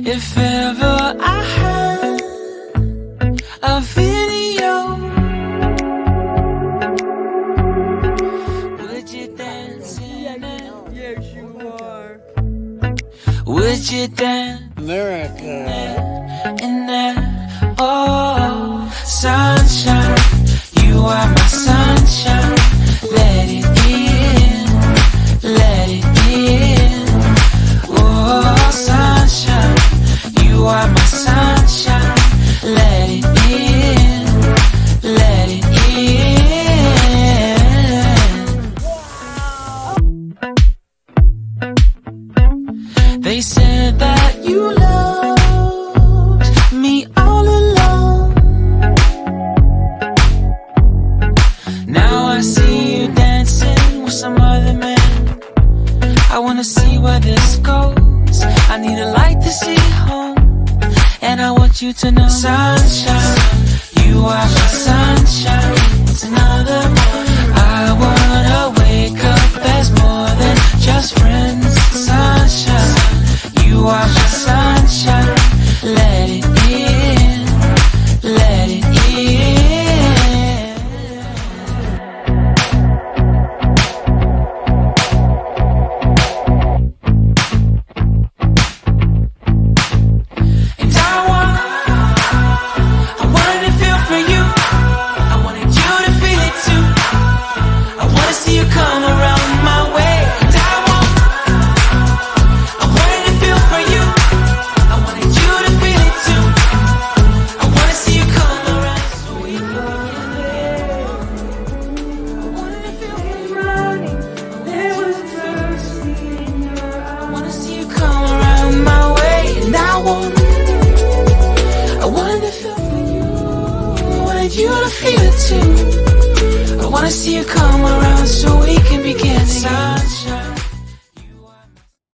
If ever I had a video, would you dance in it? Yes, you are. Would you dance America. in that? Oh, sunshine, you are my sunshine. Let it in, let it in. Oh, sunshine, you are my sunshine. Let it in, let it in. They said that you loved me all along. Now I see you dancing with some other man. I wanna see where this goes. I need a light to see home, and I want you to know, sunshine, you are my sunshine. It's another morning. I wanna wake up as more than just friends. Sunshine, you are my sunshine. Let it in, let it in. And I wanted to feel for you. I wanted you to feel it too. I wanna see you come around my way. And I wanted to feel for you. I wanted you to feel it too. I wanna see you come around so we can I wanted to feel for you. There was a thirsty in your eyes. I wanna see you come around my way. And I wanted to feel for you. I wanted you to feel it too. I wanna see you come around so we can begin. Sunshine.